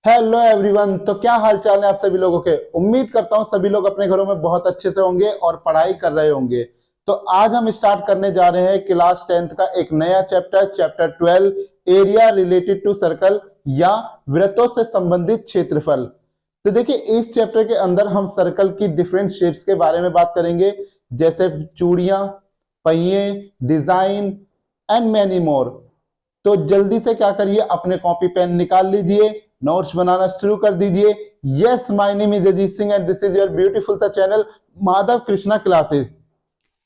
Hello everyone. तो क्या हाल चाल है आप सभी लोगों के। उम्मीद करता हूं सभी लोग अपने घरों में बहुत अच्छे से होंगे और पढ़ाई कर रहे होंगे। तो आज हम स्टार्ट करने जा रहे हैं क्लास 10th का एक नया chapter 12 area related to circle या वृत्तों से संबंधित क्षेत्रफल। तो देखिए इस चैप्टर के अंदर हम सर्कल की डिफरेंट शेप्स के बारे में बात करेंगे, जैसे चूड़ियां, पहिए, डिजाइन एंड मैनी मोर। तो जल्दी से क्या करिए, अपने कॉपी पेन निकाल लीजिए, नोट्स बनाना शुरू कर दीजिए। Yes, my name is Ajit Singh and this is your beautiful the channel Madhav Krishna classes.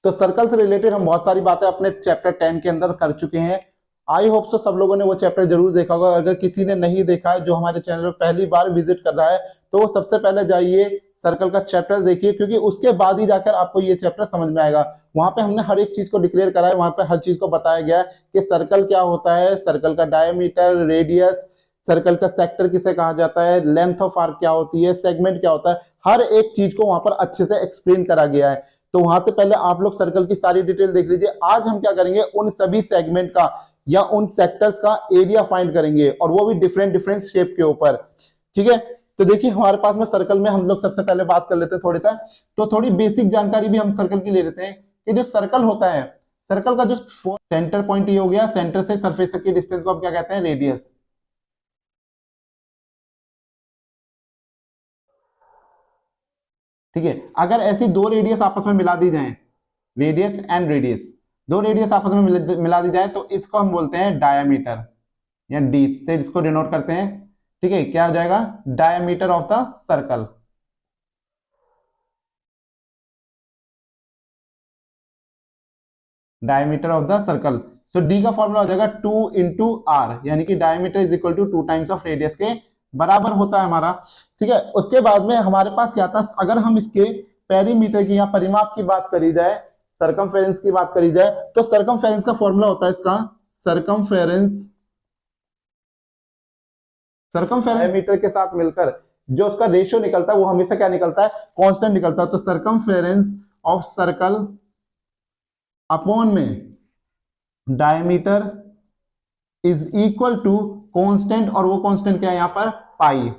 तो सर्कल से रिलेटेड हम बहुत सारी बातें अपने चैप्टर 10 के अंदर कर चुके हैं। आई होप सो सब लोगों ने वो चैप्टर जरूर देखा होगा। अगर किसी ने नहीं देखा है, जो हमारे चैनल पर पहली बार विजिट कर रहा है, तो वो सबसे पहले जाइए सर्कल का चैप्टर देखिए, क्योंकि उसके बाद ही जाकर आपको ये चैप्टर समझ में आएगा। वहां पे हमने हर एक चीज को डिक्लेयर करा है, वहां पे हर चीज को बताया गया है कि सर्कल क्या होता है, सर्कल का डायमीटर, रेडियस, सर्कल का सेक्टर किसे कहा जाता है, लेंथ ऑफ आर्क क्या होती है, सेगमेंट क्या होता है, हर एक चीज को वहां पर अच्छे से एक्सप्लेन करा गया है। तो वहां से पहले आप लोग सर्कल की सारी डिटेल देख लीजिए। आज हम क्या करेंगे, उन सभी सेगमेंट का या उन सेक्टर्स का एरिया फाइंड करेंगे, और वो भी डिफरेंट डिफरेंट शेप के ऊपर। ठीक है, तो देखिए हमारे पास में सर्कल में हम लोग सबसे पहले बात कर लेते हैं थोड़ी सा, तो थोड़ी बेसिक जानकारी भी हम सर्कल की ले लेते हैं कि जो सर्कल होता है, सर्कल का जो सेंटर पॉइंट ये हो गया, सेंटर से सरफेस तक की डिस्टेंस को हम क्या कहते हैं, रेडियस। ठीक है, अगर ऐसी दो रेडियस आपस में मिला दी जाए, रेडियस एंड रेडियस, दो रेडियस आपस में मिला दी जाए, तो इसको हम बोलते हैं डायामीटर, या डी से इसको डिनोट करते हैं। ठीक है, क्या हो जाएगा, diameter of the circle. Diameter of the circle. So D का फॉर्मूला हो जाएगा 2 इंटू आर, यानी कि diameter is equal to 2 times of radius के बराबर होता है हमारा। ठीक है, उसके बाद में हमारे पास क्या था, अगर हम इसके पेरीमीटर की या परिमाप की बात करी जाए, सर्कमफेरेंस की बात करी जाए, तो सर्कमफेरेंस का फॉर्मूला होता है इसका, सर्कमफेरेंस, सर्कमफेरेंस मीटर के साथ मिलकर जो उसका रेशियो निकलता है वो हमेशा क्या निकलता है, कांस्टेंट निकलता है। तो सर्कमफेरेंस ऑफ सर्कल अपॉन में diameter is equal to constant, और वो कांस्टेंट क्या है यहाँ पर, पाई।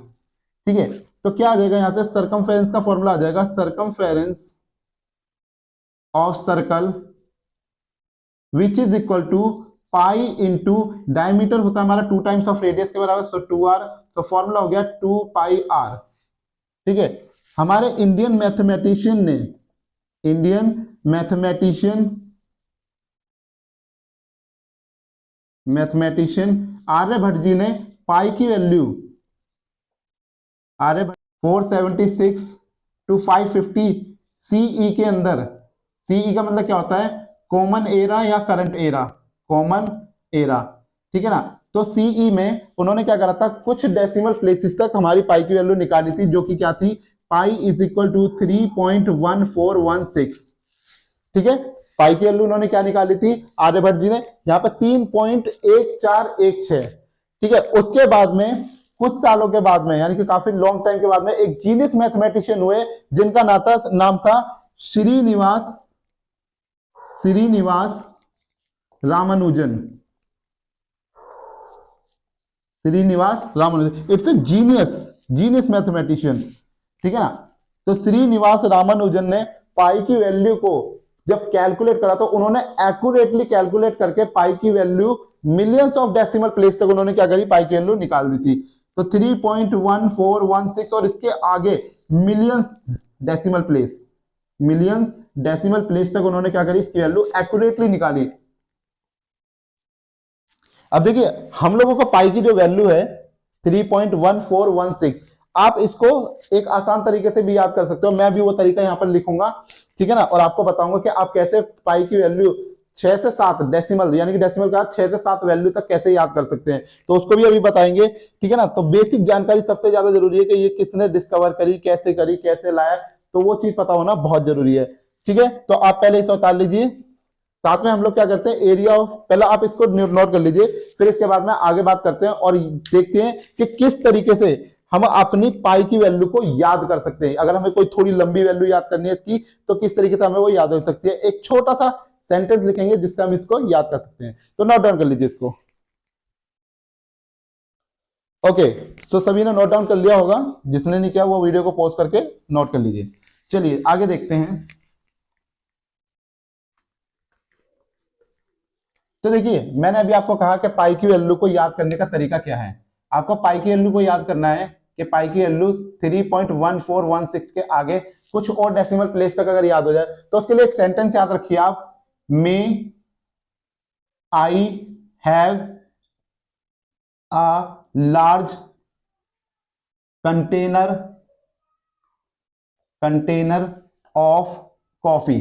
ठीक है, तो क्या आ जाएगा यहाँ से, सर्कमफेरेंस का फॉर्मूला आ जाएगा, circumference of circle which is equal to pi into diameter होता है हमारा 2 टाइम्स ऑफ रेडियस के बराबर, सो 2r। तो फॉर्मूला हो गया 2 पाई r। ठीक है, हमारे इंडियन मैथमेटिशियन ने, इंडियन मैथमेटिशियन आर्यभट्ट जी ने पाई की वैल्यू, आर्यभट्ट 476 टू 550 सीई के अंदर, सीई का मतलब क्या होता है, कॉमन एरा या करंट एरा, कॉमन एरा। ठीक है ना, तो सीई में उन्होंने क्या करा था, कुछ डेसिमल प्लेसेस तक हमारी पाई की वैल्यू निकाली थी, जो कि क्या थी, पाई इज इक्वल टू 3.1416। ठीक है, पाई की वैल्यू उन्होंने क्या निकाली थी, आर्यभट्ट जी ने, यहाँ पर 3.1416। ठीक है, उसके बाद में कुछ सालों के बाद में, यानी कि काफी लॉन्ग टाइम के बाद में, एक जीनियस मैथमेटिशियन हुए जिनका नाम था Srinivasa Ramanujan. Srinivasa Ramanujan, it's a genius mathematician. ठीक है ना, तो श्रीनिवास रामानुजन ने पाई की वैल्यू को जब कैलकुलेट करा, तो उन्होंने एक्यूरेटली कैलकुलेट करके पाई की value millions of decimal place तक उन्होंने क्या करी, पाई की वैल्यू निकाल दी थी। तो 3.1416 और इसके आगे मिलियंस डेसिमल प्लेस तक उन्होंने क्या करी, इसकी वैल्यू एक्यूरेटली निकाली। अब देखिए हम लोगों को पाई की जो वैल्यू है 3.1416, आप इसको एक आसान तरीके से भी याद कर सकते हो, मैं भी वो तरीका यहां पर लिखूंगा। ठीक है ना, और आपको बताऊंगा कि आप कैसे पाई की वैल्यू 6 से 7 डेसिमल, यानी कि डेसिमल का 6 से 7 वैल्यू तक कैसे याद कर सकते हैं, तो उसको भी अभी बताएंगे। ठीक है ना, तो बेसिक जानकारी सबसे ज्यादा जरूरी है कि ये किसने डिस्कवर करी, कैसे लाया, तो वो चीज पता होना बहुत जरूरी है। ठीक है, तो आप पहले इसे उतार लीजिए। साथ में हम लोग क्या करते हैं, एरिया ऑफ, पहले आप इसको नोट कर लीजिए, फिर इसके बाद में आगे बात करते हैं और देखते हैं कि किस तरीके से हम अपनी पाई की वैल्यू को याद कर सकते हैं। अगर हमें कोई थोड़ी लंबी वैल्यू याद करनी है इसकी, तो किस तरीके से हमें वो याद हो सकती है। एक छोटा सा सेंटेंस लिखेंगे जिससे हम इसको याद कर सकते हैं। तो नोट डाउन कर लीजिए इसको। ओके, सो सभी ने नोट डाउन कर लिया होगा, जिसने नहीं किया वो वीडियो को पॉज करके नोट कर लीजिए। चलिए आगे देखते हैं। तो देखिए मैंने अभी आपको कहा कि पाई की वैल्यू को याद करने का तरीका क्या है। आपको पाई की वैल्यू को याद करना है कि पाई की वैल्यू 3.1416 के आगे कुछ और डेसिमल प्लेस तक अगर याद हो जाए तो उसके लिए एक सेंटेंस याद रखिए आप, may I have a large container of coffee.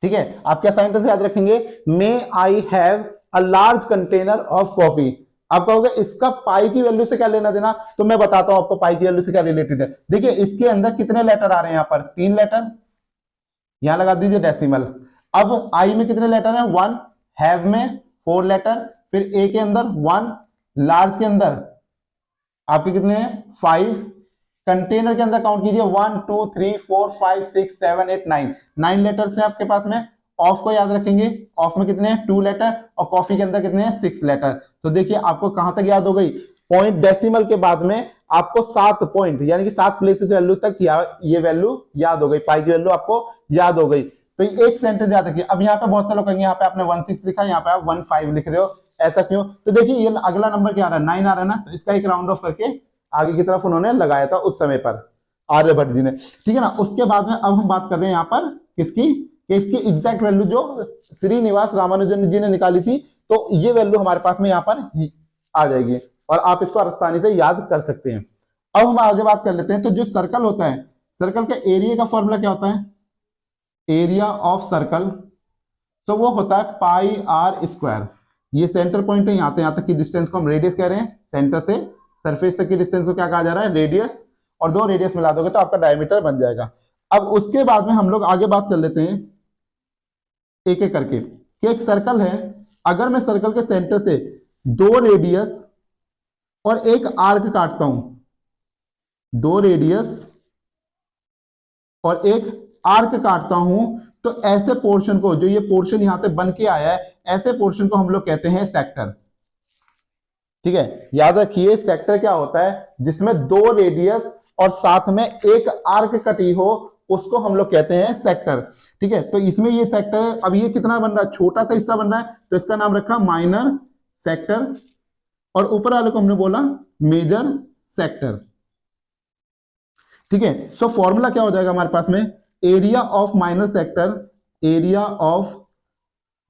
ठीक है, आप क्या सेंटेंस याद रखेंगे, may I have a large container of coffee. आप कहोगे इसका पाई की वैल्यू से क्या लेना देना, तो मैं बताता हूं आपको पाई की वैल्यू से क्या रिलेटेड है। देखिए इसके अंदर कितने लेटर आ रहे हैं, यहां पर 3 लेटर, यहां लगा दीजिए डेसिमल। अब आई में कितने लेटर हैं, 1, हैव में 4 लेटर, फिर ए के अंदर 1, लार्ज के अंदर आपके कितने हैं 5, कंटेनर के अंदर काउंट कीजिए 1 2 3 4 5 6 7 8 9 लेटर से आपके पास में। ऑफ को याद रखेंगे, ऑफ में कितने हैं 2 लेटर, और कॉफी के अंदर कितने हैं 6 लेटर। तो देखिए आपको कहां तक याद हो गई, पॉइंट डेसिमल के बाद में आपको 7 पॉइंट यानी कि 7 प्लेसेस वैल्यू तक ये वैल्यू याद हो गई, पाई की वैल्यू आपको याद हो गई। तो एक सेंटेंस याद रखिए। अब यहाँ पे बहुत सारे लोग कहेंगे यहाँ पे आपने 16 लिखा, यहाँ पे आप 15 लिख रहे हो, ऐसा क्यों। तो देखिए ये अगला नंबर क्या आ रहा है, 9 आ रहा है ना, तो इसका एक राउंड ऑफ करके आगे की तरफ उन्होंने लगाया था उस समय पर, आर्यभट्ट जी ने। ठीक है ना। उसके बाद में अब हम बात कर रहे हैं यहाँ पर किसकी, कि इसकी एग्जैक्ट वैल्यू जो श्रीनिवास रामानुजन जी ने निकाली थी, तो ये वैल्यू हमारे पास में यहाँ पर आ जाएगी और आप इसको आसानी से याद कर सकते हैं। अब हम आगे बात कर लेते हैं। तो जो सर्कल होता है, सर्कल के एरिया का फॉर्मूला क्या होता है, एरिया ऑफ सर्कल, तो वो होता है पाई आर स्क्वायर। ये सेंटर पॉइंट है, यहां से यहां तक की डिस्टेंस को हम रेडियस कह रहे हैं, सेंटर से सरफेस तक की डिस्टेंस को क्या कहा जा रहा है, रेडियस, और 2 रेडियस मिला दोगे तो आपका डायमीटर बन जाएगा। अब उसके बाद में हम लोग आगे बात कर लेते हैं एक एक करके, कि एक सर्कल है, अगर मैं सर्कल के सेंटर से 2 रेडियस और एक आर्क काटता हूं, 2 रेडियस और एक आर्क काटता हूं, तो ऐसे पोर्शन को, जो ये पोर्शन यहां से बन के आया है, ऐसे पोर्शन को हम लोग कहते हैं सेक्टर। ठीक है, याद रखिए सेक्टर क्या होता है, जिसमें 2 रेडियस और साथ में एक आर्क कटी हो, उसको हम लोग कहते हैं सेक्टर। ठीक है, तो इसमें ये सेक्टर है। अब ये कितना बन रहा है, छोटा सा हिस्सा बन रहा है, तो इसका नाम रखा माइनर सेक्टर, और ऊपर वाले को हमने बोला मेजर सेक्टर। ठीक है, सो फॉर्मूला क्या हो जाएगा हमारे पास में, area of minor sector, area of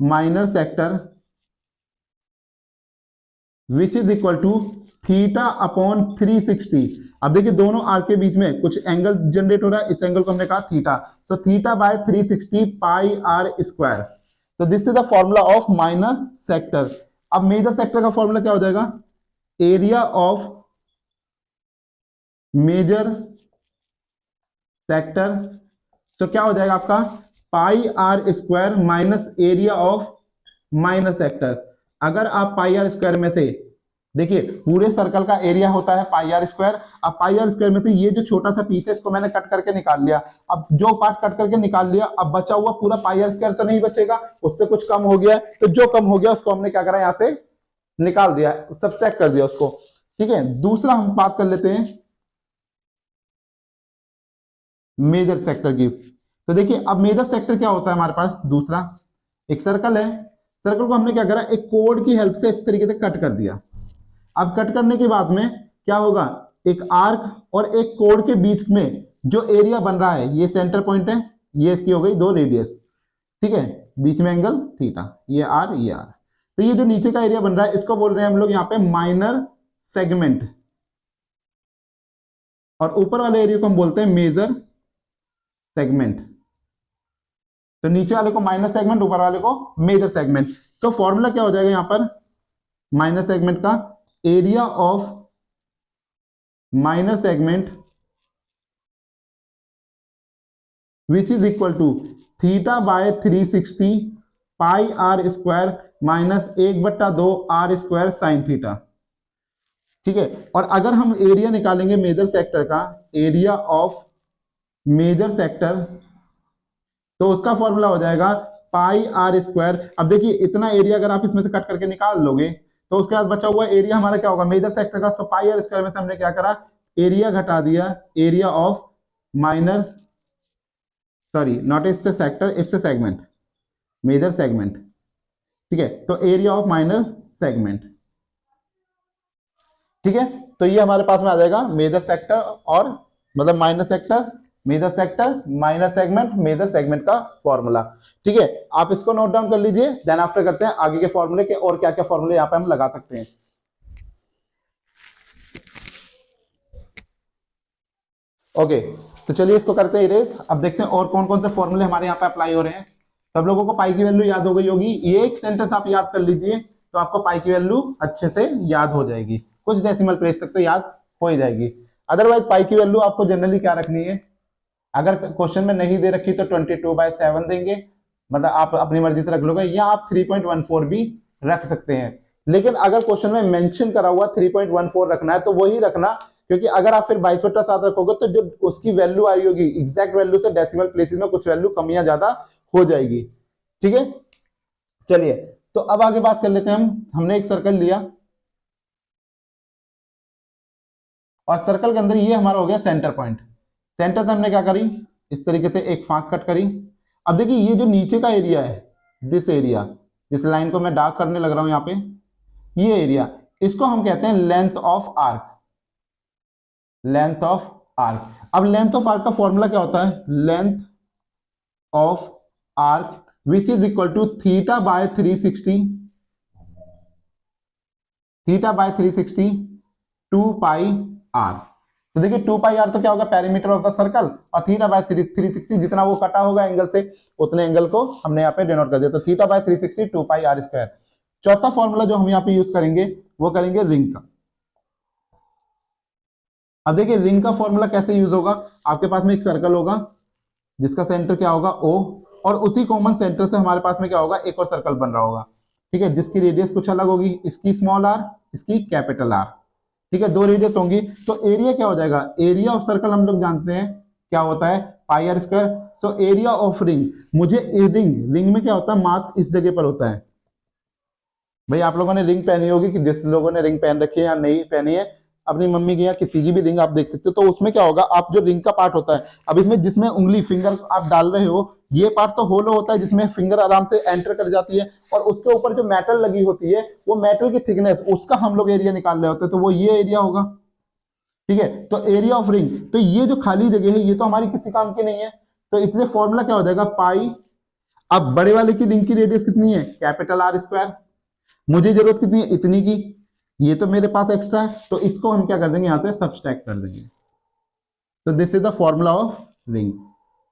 minor sector which is equal to theta upon 360। अब देखिए दोनों आर्क के बीच में कुछ एंगल जनरेट हो रहा है, इस एंगल को हमने कहा थीटा, तो theta by 360 pi are square. तो this is the formula of minor sector. अब मेजर सेक्टर का फॉर्मूला क्या हो जाएगा, एरिया ऑफ मेजर सेक्टर, तो क्या हो जाएगा आपका pi are square minus area of minor sector. अगर आप पाई आर स्क्वायर में से, देखिए पूरे सर्कल का एरिया होता है पाई आर स्क्वायर, अब पाई आर स्क्वायर में से ये जो छोटा सा पीस है इसको मैंने कट करके निकाल लिया। अब जो पार्ट कट करके निकाल लिया, अब बचा हुआ पूरा पाई आर स्क्वायर तो नहीं बचेगा, उससे कुछ कम हो गया, तो जो कम हो गया उसको हमने क्या करा, यहां से निकाल दिया, सब्ट्रैक्ट कर दिया उसको। ठीक है, दूसरा हम बात कर लेते हैं मेजर सेक्टर की। तो देखिए अब मेजर सेक्टर क्या होता है हमारे पास, दूसरा एक सर्कल है, सर्कल को हमने क्या करा, एक कोड की हेल्प से इस तरीके से कट कर दिया। अब कट करने के बाद में क्या होगा, एक आर्क और एक कोड के बीच में जो एरिया बन रहा है, ये सेंटर पॉइंट है, ये इसकी हो गई 2 रेडियस। ठीक है, बीच में एंगल थीटा, ये आर ये आर। तो ये जो नीचे का एरिया बन रहा है इसको बोल रहे हैं हम लोग यहाँ पे माइनर सेगमेंट, और ऊपर वाले एरिया को हम बोलते हैं मेजर सेगमेंट। तो नीचे वाले को माइनर सेगमेंट, ऊपर वाले को मेजर सेगमेंट। तो फॉर्मूला क्या हो जाएगा यहां पर, माइनर सेगमेंट का area of minor segment which is equal to theta by 360 pi are square minus 1/2 R square sine theta. ठीक है, और अगर हम एरिया निकालेंगे मेजर सेक्टर का, एरिया ऑफ मेजर सेक्टर, तो उसका फॉर्मूला हो जाएगा पाई आर स्क्वायर। अब देखिए इतना एरिया अगर आप इसमें से कट करके निकाल लोगे तो उसके बाद बचा हुआ एरिया हमारा क्या होगा, मेजर सेक्टर का। तो पाई आर स्क्वायर में से हमने क्या करा, एरिया घटा दिया, area of minor, sorry not it's a sector, it's a segment, major segment, ठीक है। तो एरिया ऑफ माइनर सेगमेंट, ठीक है। तो ये हमारे पास में आ जाएगा मेजर सेक्टर और मतलब minor sector, major sector, minor segment, major segment का फॉर्मूला, ठीक है। आप इसको नोट डाउन कर लीजिए, देन आफ्टर करते हैं आगे के फॉर्मूले के, और क्या क्या फॉर्मूले यहाँ पे हम लगा सकते हैं। ओके, तो चलिए इसको करते हैं इरेज। अब देखते हैं और कौन कौन से फॉर्मूले हमारे यहाँ पे अप्लाई हो रहे हैं। सब लोगों को पाई की वैल्यू याद हो गई होगी, ये एक सेंटेंस आप याद कर लीजिए तो आपको पाई की वैल्यू अच्छे से याद हो जाएगी, कुछ डेसिमल प्लेस तक तो याद हो ही जाएगी। अदरवाइज पाई की वैल्यू आपको जनरली क्या रखनी है, अगर क्वेश्चन में नहीं दे रखी तो 22/7 देंगे, मतलब आप अपनी मर्जी से रख लोगे, या आप 3.14 भी रख सकते हैं। लेकिन अगर क्वेश्चन में मेंशन करा हुआ 3.14 रखना है तो वही रखना, क्योंकि अगर आप फिर 22/7 रखोगे तो जो उसकी वैल्यू आई होगी एग्जैक्ट वैल्यू से डेसिमल प्लेसेस में कुछ वैल्यू कम या ज्यादा हो जाएगी, ठीक है। चलिए तो अब आगे बात कर लेते हैं हमने एक सर्कल लिया और सर्कल के अंदर ये हमारा हो गया सेंटर पॉइंट। सेंटर से हमने क्या करी, इस तरीके से एक फांक कट करी। अब देखिए ये जो नीचे का एरिया है, दिस एरिया, जिस लाइन को मैं डार्क करने लग रहा हूं यहाँ पे, ये एरिया, इसको हम कहते हैं length of arc, length of arc. अब लेंथ ऑफ आर्क का फॉर्मूला क्या होता है, length of arc which is equal to θ/360, θ/360 2πr। तो देखिए 2πr तो क्या होगा, पेरीमीटर ऑफ द सर्कल, और θ/360 जितना वो कटा होगा एंगल से उतने एंगल को हमने यहाँ पे डिनोट कर दिया, तो θ/360 2πr²। चौथा फॉर्मूला जो हम यहाँ पे यूज करेंगे वो करेंगे रिंग का। अब देखिए रिंग का फॉर्मूला कैसे यूज होगा, आपके पास में एक सर्कल होगा जिसका सेंटर क्या होगा O, और उसी कॉमन सेंटर से हमारे पास में क्या होगा, एक और सर्कल बन रहा होगा, ठीक है, जिसकी रेडियस कुछ अलग होगी, इसकी स्मॉल r, इसकी कैपिटल R, ठीक है, दो रेडियस होंगी। तो एरिया क्या हो जाएगा, एरिया ऑफ सर्कल हम लोग जानते हैं क्या होता है, πr²। So area of ring, मुझे रिंग, रिंग में क्या होता है, मास इस जगह पर होता है। भाई आप लोगों ने रिंग पहनी होगी, कि जिस लोगों ने रिंग पहन रखी है या नहीं पहनी है, अपनी मम्मी की या किसी की भी रिंग आप देख सकते हो, तो उसमें क्या होगा, आप जो रिंग का पार्ट होता है, अब इसमें जिसमें उंगली फिंगर आप डाल रहे हो, ये पार्ट तो होलो होता है जिसमें फिंगर आराम से एंटर कर जाती है, और उसके ऊपर जो मेटल लगी होती है वो मेटल की थिकनेस, उसका हम लोग एरिया निकाल रहे होते हैं, तो वो ये एरिया होगा, ठीक है। तो एरिया ऑफ रिंग, तो ये जो खाली जगह है ये तो हमारी किसी काम की नहीं है, तो इसलिए फॉर्मूला क्या हो जाएगा, पाई। अब बड़े वाले की रिंग की रेडियस कितनी है, कैपिटल R², मुझे जरूरत कितनी है, इतनी की, ये तो मेरे पास एक्स्ट्रा है, तो इसको हम क्या कर देंगे, यहां से सब्सट्रैक्ट कर देंगे। तो this is the formula of ring.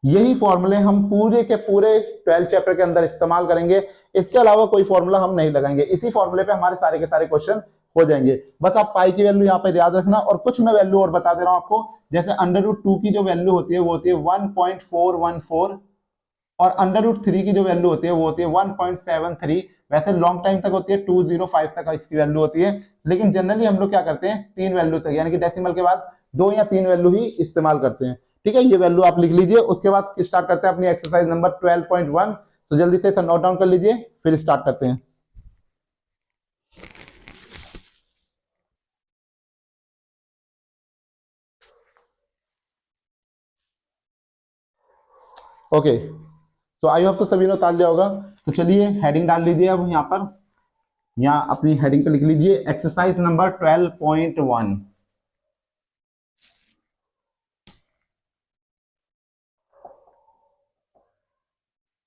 यही फॉर्मूले हम पूरे के पूरे 12 चैप्टर के अंदर इस्तेमाल करेंगे, इसके अलावा कोई फॉर्मूला हम नहीं लगाएंगे, इसी फॉर्मूले पे हमारे सारे के सारे क्वेश्चन हो जाएंगे। बस आप पाई की वैल्यू यहाँ पे याद रखना, और कुछ मैं वैल्यू और बता दे रहा हूं आपको, जैसे √2 की जो वैल्यू होती है वो होती है 1.414, और √3 की जो वैल्यू होती है वो होती है 1.73। वैसे लॉन्ग टाइम तक होती है 205 तक इसकी वैल्यू होती है, लेकिन जनरली हम लोग क्या करते हैं, 3 वैल्यू तक, यानी कि डेसिमल के बाद 2 या 3 वैल्यू ही इस्तेमाल करते हैं, ठीक है। ये वैल्यू आप लिख लीजिए, उसके बाद स्टार्ट करते हैं अपनी एक्सरसाइज नंबर 12.1। तो जल्दी से इसे नोट डाउन कर लीजिए, फिर स्टार्ट करते हैं। ओके, तो आई होप तो सभी ने उतार लिया होगा। तो चलिए हेडिंग डाल लीजिए, अब यहाँ पर, यहाँ अपनी हेडिंग पे लिख लीजिए एक्सरसाइज नंबर 12.1।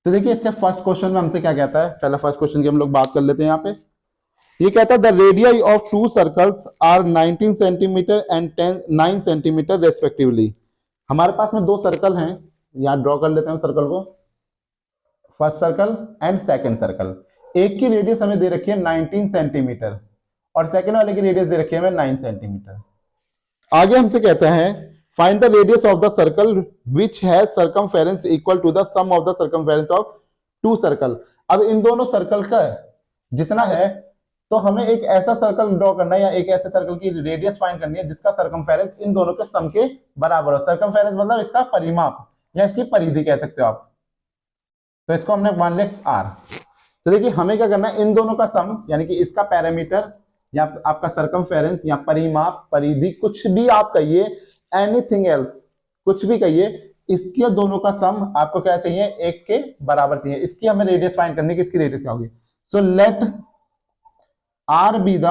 तो देखिए इसके फर्स्ट क्वेश्चन में हमसे क्या कहता है, पहला फर्स्ट क्वेश्चन की हम लोग बात कर लेते हैं। यहाँ पे ये कहता है the radii of 2 circles are 19 centimetre and 9 centimetre respectively. हमारे पास में 2 सर्कल हैं, यहाँ ड्रॉ कर लेते हैं सर्कल को, first circle and second circle. एक की रेडियस हमें दे रखी है 19 सेंटीमीटर और सेकंड वाले की रेडियस दे रखी है हमें 9 सेंटीमीटर। आगे हमसे कहता है find the radius of the circle which has circumference equal to the sum of the circumference of 2 circle. अब इन दोनों सर्कल का जितना है, तो हमें एक ऐसा सर्कल ड्रॉ करना है या एक ऐसे सर्कल की रेडियस फाइंड करनी है जिसका सर्कमफेरेंस इन दोनों के सम के बराबर हो। सर्कमफेरेंस मतलब इसका परिमाप या इसकी परिधि कह सकते हो आप। तो इसको हमने मान लिया R। तो देखिए हमें क्या करना है, इन दोनों का सम यानी कि इसका पैरामीटर या आपका सरकमफेरेंस या परिमाप परिधि कुछ भी आप कहिए, एनीथिंग एल्स कुछ भी कहिए, इसके दोनों का सम आपको क्या चाहिए, एक के बराबर चाहिए। इसकी हमें रेडियस फाइंड करनी है, किसकी रेडियस क्या होगी। So let r be the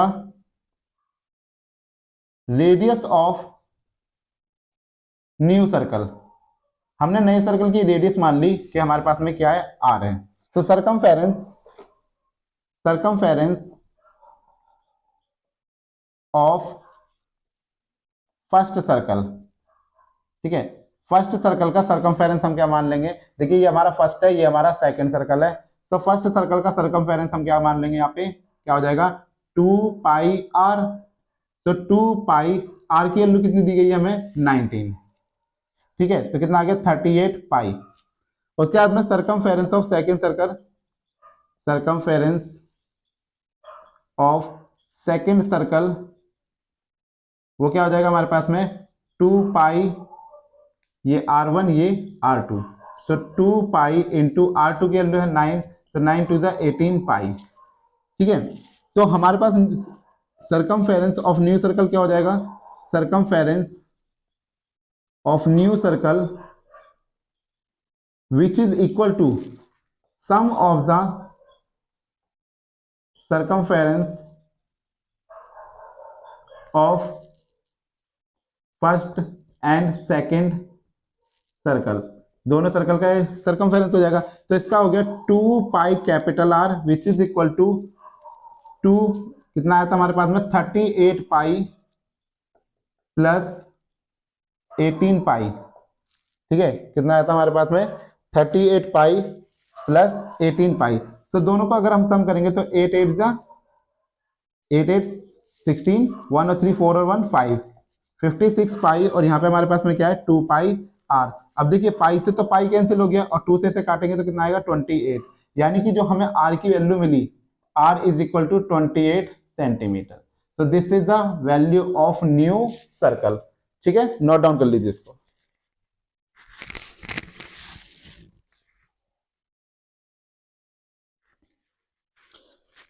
radius of new circle. हमने नए सर्कल की रेडियस मान ली कि हमारे पास में क्या है, आर है। तो सरकमफेरेंस ऑफ फर्स्ट सर्कल, ठीक है, फर्स्ट सर्कल का सरकमफेरेंस हम क्या मान लेंगे, देखिए ये हमारा फर्स्ट है, ये हमारा सेकंड सर्कल है, तो फर्स्ट सर्कल का सरकमफेरेंस हम क्या मान लेंगे, यहाँ पे क्या हो जाएगा 2 पाई आर। तो 2 पाई आर की वैल्यू कितनी दी गई है हमें 19, ठीक है, तो कितना आ गया 38 पाई। उसके बाद में circumference of second circle, circumference of second circle वो क्या हो जाएगा हमारे पास में 2 पाई, ये R1 ये R2, सो 2 पाई इंटू R2 की वैल्यू है 9, तो 9 टू द 18 पाई, ठीक है। तो हमारे पास सरकमफेरेंस ऑफ न्यू सर्कल क्या हो जाएगा, circumference of new circle which is equal to sum of the circumference of first and second circle, दोनों सर्कल का सरकमफेरेंस हो जाएगा। तो इसका हो गया 2 pi capital R which is equal to 2, कितना आया था हमारे पास में 38 पाई प्लस 18 पाई, ठीक है, कितना आया था हमारे पास में 38 पाई प्लस 18 पाई। तो दोनों का अगर हम सम करेंगे तो 8 8 जा 8 8 16, 1 और 3 4 और 1 5, 56 पाई, और यहाँ पे हमारे पास में क्या है 2 पाई आर। अब देखिए पाई से तो पाई कैंसिल हो गया और 2 से काटेंगे तो कितना आएगा 28, यानी कि जो हमें आर की वैल्यू मिली, r is equal to 28 centimetre. तो this is the value of new circle, ठीक है, नोट डाउन कर लीजिए इसको।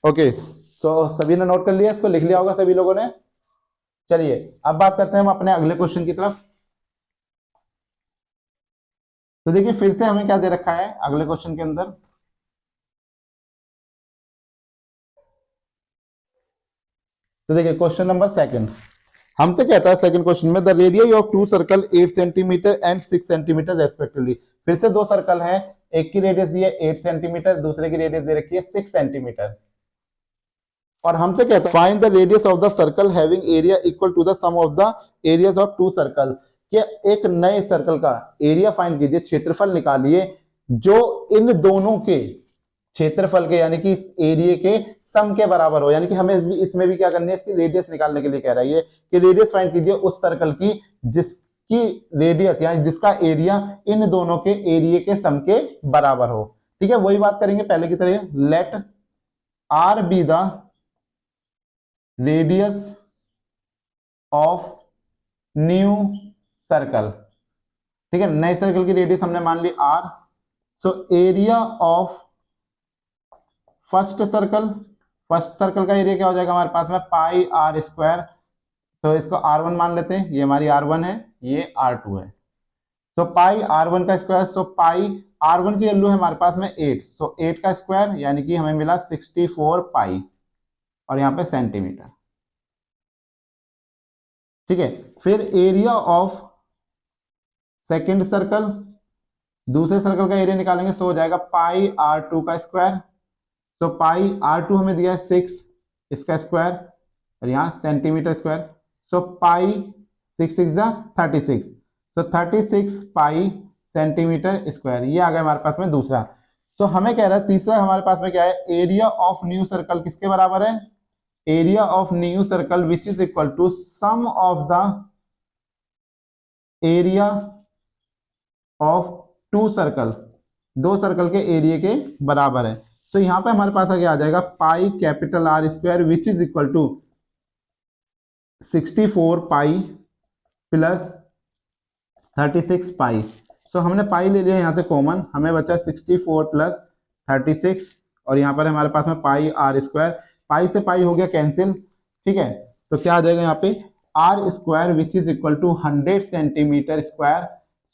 ओके, तो सभी ने नोट कर लिया, इसको लिख लिया होगा सभी लोगों ने। चलिए अब बात करते हैं हम अपने अगले क्वेश्चन की तरफ। तो देखिए फिर से हमें क्या दे रखा है अगले क्वेश्चन के अंदर, तो देखिए क्वेश्चन नंबर सेकंड हमसे कहता है, सेकंड क्वेश्चन में the radius of two circle 8 centimetre and 6 centimetre respectively. फिर से दो सर्कल हैं, एक की रेडियस दी है 8 सेंटीमीटर, दूसरे की रेडियस दे रखी है 6 सेंटीमीटर, और हमसे कहता है find the radius of the circle having area equal to the sum of the areas of two circle. कि एक नए सर्कल का एरिया फाइंड कीजिए, क्षेत्रफल निकालिए जो इन दोनों के क्षेत्रफल के यानी कि इस एरिया के सम के बराबर हो। यानी कि हमें इसमें भी क्या करनी है, इसकी रेडियस निकालने के लिए कह रहा है ये कि रेडियस फाइंड कीजिए उस सर्कल की जिसकी रेडियस यानी जिसका एरिया इन दोनों के एरिया के सम के बराबर हो, ठीक है। वही बात करेंगे पहले की तरह, let r be the radius of new circle, ठीक है, नए सर्कल की रेडियस हमने मान ली r. So area of first circle का एरिया क्या हो जाएगा हमारे पास में पाई आर स्क्वायर, तो इसको R1 मान लेते हैं, ये हमारी R1 है, ये R2 है। तो पाई R1 का स्क्वायर, सो पाई R1 की वैल्यू है हमारे पास में 8, सो 8 का स्क्वायर यानी कि हमें मिला 64 पाई, और यहाँ पे सेंटीमीटर, ठीक है। फिर एरिया ऑफ सेकेंड सर्कल, दूसरे सर्कल का एरिया निकालेंगे, सो हो जाएगा पाई R2 का स्क्वायर, तो पाई R2 हमें दिया है 6, इसका स्क्वायर और यहाँ सेंटीमीटर स्क्वायर, सो पाई 6 6 36, तो 36 पाई सेंटीमीटर स्क्वायर, ये आ गया हमारे पास में दूसरा। तो हमें कह रहा है तीसरा हमारे पास में क्या है, एरिया ऑफ न्यू सर्कल किसके बराबर है, area of new circle which is equal to sum of the area of two circle, दो सर्कल के एरिया के बराबर है। तो यहां पे हमारे पास आगे आ जाएगा pi capital R square which is equal to 64 pi plus 36 pi. तो हमने पाई ले लिया यहाँ से कॉमन, हमें बचा 64 प्लस 36, और यहाँ पर हमारे पास में पाई आर स्क्वायर, पाई से पाई हो गया कैंसिल, ठीक है। तो क्या आ जाएगा यहाँ पे R square which is equal to 100 centimetre square,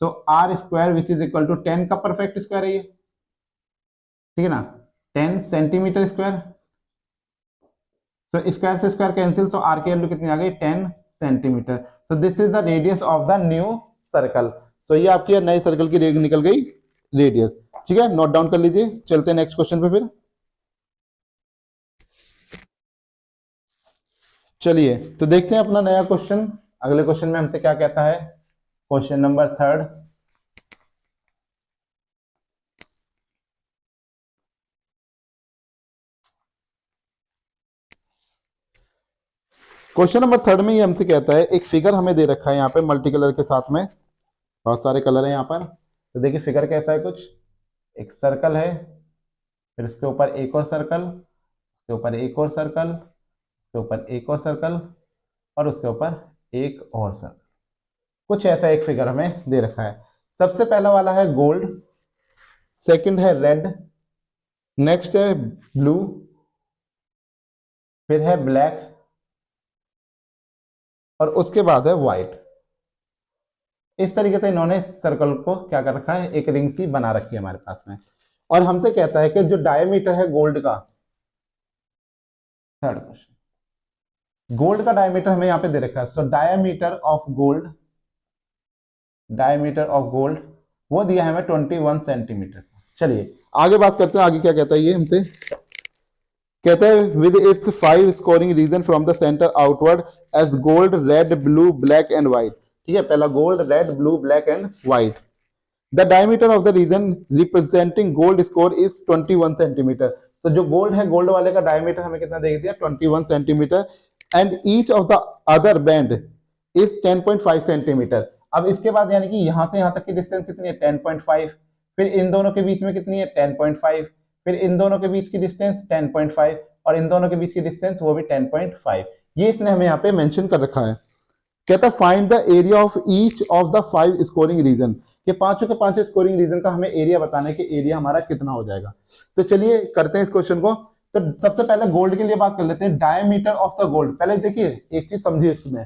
so R square which is equal to 10 का परफेक्ट स्क्वायर है ये, ठीक है ना, 10 सेंटीमीटर स्क्वायर। तो स्क्वायर से स्क्वायर कैंसिल, सो आर की वैल्यू कितनी आ गई 10 centimetre. So this is the radius of the new circle. So ये आपकी नए सर्कल की निकल गई रेडियस, ठीक है, नोट डाउन कर लीजिए। चलते हैं नेक्स्ट क्वेश्चन पे फिर। चलिए तो देखते हैं अपना नया क्वेश्चन। अगले क्वेश्चन में हमसे क्या कहता है, क्वेश्चन नंबर 3। क्वेश्चन नंबर 3 में ये हमसे कहता है, एक फिगर हमें दे रखा है यहाँ पे मल्टी कलर के साथ में, बहुत सारे कलर है यहाँ पर। तो देखिए फिगर कैसा है, कुछ एक सर्कल है, फिर उसके ऊपर एक और सर्कल, उसके ऊपर एक और सर्कल, उसके ऊपर एक और सर्कल, और उसके ऊपर एक और सर्कल। कुछ ऐसा एक फिगर हमें दे रखा है। सबसे पहला वाला है गोल्ड, सेकंड है रेड, नेक्स्ट है ब्लू, फिर है ब्लैक, और उसके बाद है व्हाइट। इस तरीके से इन्होंने सर्कल को क्या कर रखा है, एक रिंग सी बना रखी है हमारे पास में। और हमसे कहता है कि जो डायमीटर है गोल्ड का, थर्ड क्वेश्चन, गोल्ड का डायमीटर हमें यहां पे दे रखा है। So diameter of gold, diameter of gold वो दिया है हमें 21 सेंटीमीटर। चलिए आगे बात करते हैं, आगे क्या कहता है ये हमसे। कहता है with its 5 scoring region from the centre outward as gold, red, blue, black and white. ठीक है, पहला gold, red, blue, black and white. The diameter of the region representing gold score is 21 centimetre. तो जो gold है, gold वाले का diameter हमें कितना दे दिया, 21 centimetre. And each of the other band is 10.5 centimetre. अब इसके बाद यानी कि यहां से यहां तक की डिस्टेंस कितनी है, 10.5। फिर इन दोनों के बीच में कितनी है, 10.5। फिर इन दोनों के बीच की डिस्टेंस 10.5, और इन दोनों के बीच की डिस्टेंस वो भी 10.5। ये इसने हमें यहाँ पे मेंशन कर रखा है। कहता find the area of each of the 5 scoring region. ये पांचों के पांचों स्कोरिंग रीजन का हमें एरिया बताना है कि एरिया हमारा कितना हो जाएगा। तो चलिए करते हैं इस क्वेश्चन को। तो सबसे पहले गोल्ड के लिए बात कर लेते हैं, डायमीटर ऑफ द गोल्ड। पहले देखिए एक चीज समझिए इसमें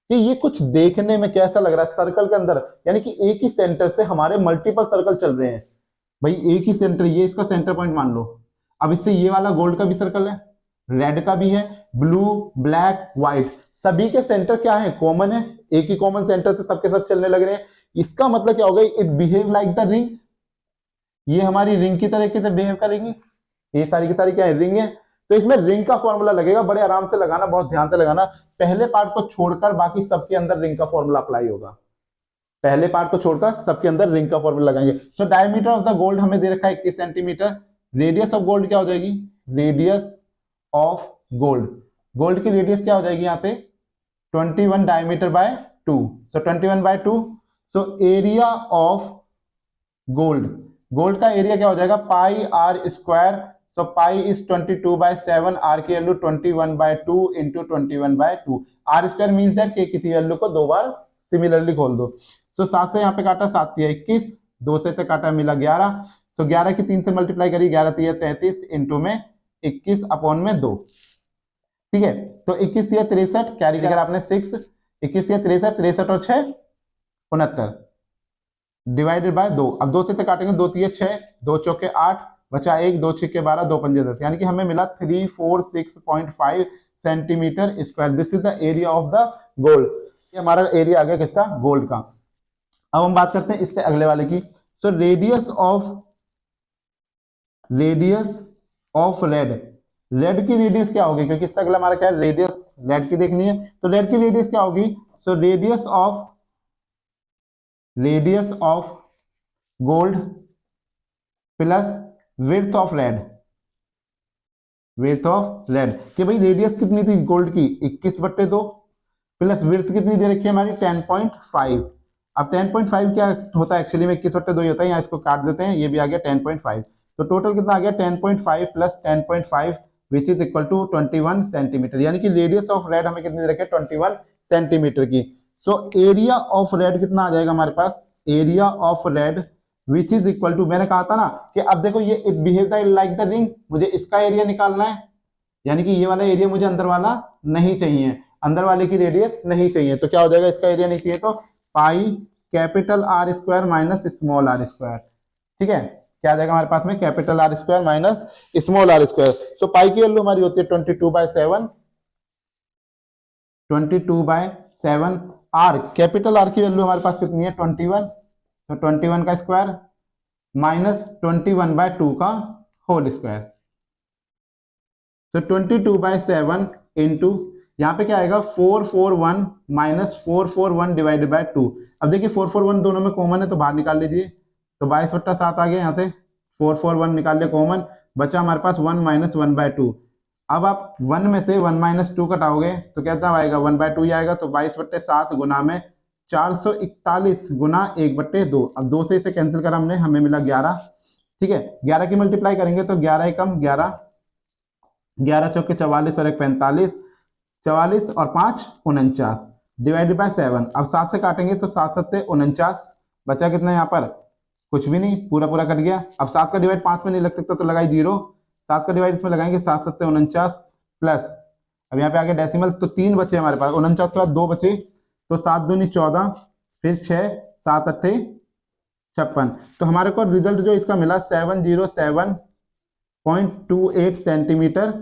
कि ये कुछ देखने में कैसा लग रहा है, सर्कल के अंदर यानी कि एक ही सेंटर से हमारे मल्टीपल सर्कल चल रहे हैं। भाई एक ही सेंटर, ये इसका सेंटर पॉइंट मान लो। अब इससे ये वाला गोल्ड का भी सर्कल है, रेड का भी है, ब्लू, ब्लैक, व्हाइट, सभी के सेंटर क्या है, कॉमन है। एक ही कॉमन सेंटर से सबके सब चलने लग रहे हैं। इसका मतलब क्या होगा, it behave like the ring. ये हमारी रिंग की तरीके से बिहेव करेंगी। ये सारी की सारी क्या है, रिंग है। तो इसमें रिंग का फॉर्मूला लगेगा, बड़े आराम से लगाना, बहुत ध्यान से लगाना। पहले पार्ट को छोड़कर बाकी सबके अंदर रिंग का फॉर्मूला अप्लाई होगा। पहले पार्ट को छोड़कर सबके अंदर रिंग का फॉर्मूला लगाएंगे। So diameter of the gold हमें दे रखा है 21 सेंटीमीटर। रेडियस ऑफ गोल्ड क्या हो जाएगी, रेडियस ऑफ गोल्ड, गोल्ड की रेडियस क्या हो जाएगी यहां से 21 diameter by 2। So 21 by 2। So area of gold, gold का एरिया क्या हो जाएगा, pi are square. So pi is 22 by 7, r की value 21 by 2 into 21 by 2। R square means that कि किसी वैल्यू को दो बार सिमिलरली खोल दो। सो 7 से यहाँ पे काटा, 7 तिया 21, 2 से काटा मिला 11। तो 11 की 3 से मल्टीप्लाई करी, 11 तिया 33 इंटू में 21 अपॉन में 2। ठीक है, तो 21 तिया 63, कैरी अगर आपने 6, 21 तिया 63, 63 और 6 69 डिवाइडेड बाय 2। अब 2 से काटेंगे, 2 तिया 6, 2 चौके 8, बचा 1, 2 छिक्के 12, 2 पंजे 10, यानी कि हमें मिला 346.5 centimetre square. This is the area of the gold. ये हमारा एरिया आ गया किसका, गोल्ड का। अब हम बात करते हैं इससे अगले वाले की। So radius of red, red की रेडियस क्या होगी, क्योंकि इससे अगला हमारा क्या है, रेडियस रेड की देखनी है। तो रेड की रेडियस क्या होगी, so radius of gold plus width of red, width of red. कि भाई रेडियस कितनी थी गोल्ड की, 21/2, प्लस विड्थ कितनी दे रखी है हमारी 10.5। अब 10.5 क्या होता है एक्चुअली में, 21/2 ही होता है, यहाँ इसको काट देते हैं, ये भी आ गया 10.5। तो टोटल कितना आ गया 10.5 plus 10.5 which is equal to 21 centimetre. यानी कि रेडियस ऑफ रेड हमें कितनी दे रखी है, 21 सेंटीमीटर की। सो एरिया ऑफ रेड कितना आ जाएगा हमारे पास, area of red which is equal to, मैंने कहा था ना कि अब देखो ये it behave like the ring, मुझे इसका एरिया निकालना है, यानी कि ये वाला एरिया मुझे अंदर वाला नहीं चाहिए, अंदर वाले की रेडियस नहीं चाहिए, तो क्या हो जाएगा, इसका एरिया नहीं चाहिए तो pi capital R square minus small R square. ठीक है, क्या आ जाएगा हमारे पास में, capital R square minus small R square. तो पाई की वैल्यू हमारी होती है 22/7, 22/7। आर, कैपिटल आर की वैल्यू हमारे पास कितनी है 21, तो 21 का स्क्वायर माइनस 21/2 का होल स्क्वायर। तो 22/7 इंटू, यहाँ पे क्या आएगा 441 माइनस 441 डिवाइडेड बाय 2। अब देखिए 441 दोनों में कॉमन है तो बाहर निकाल लीजिए, तो 22/7 आ गया, यहाँ से 441 निकाल लिया कॉमन, बचा हमारे पास 1 माइनस 1/2। अब आप 1 में से 1 माइनस 2 घटाओगे तो क्या आएगा 1/2 ही आएगा, तो 22/7 गुना में 441 गुना 1/2। अब 2 से इसे कैंसिल करा हमने, हमें मिला 11। ठीक है, 11 की मल्टीप्लाई करेंगे तो 11 एकम 11, 11 चौके 44 और 1 45, 44 और 5 49 डिवाइडेड बाय 7। अब 7 से काटेंगे तो 7 7 49, बचा कितना यहाँ पर, कुछ भी नहीं, पूरा पूरा कट गया। अब 7 का डिवाइड 5 में नहीं लग सकता तो लगाई 0, 7 का डिवाइड इसमें लगाएंगे, 7 7 49 प्लस, अब यहाँ पे आ गया डेसिमल, तो 3 बचे हमारे पास, 49 के बाद 2 बचे, तो 7 दूनी 14, फिर 6, 7 8 56। तो हमारे को रिजल्ट जो इसका मिला 707.28 सेंटीमीटर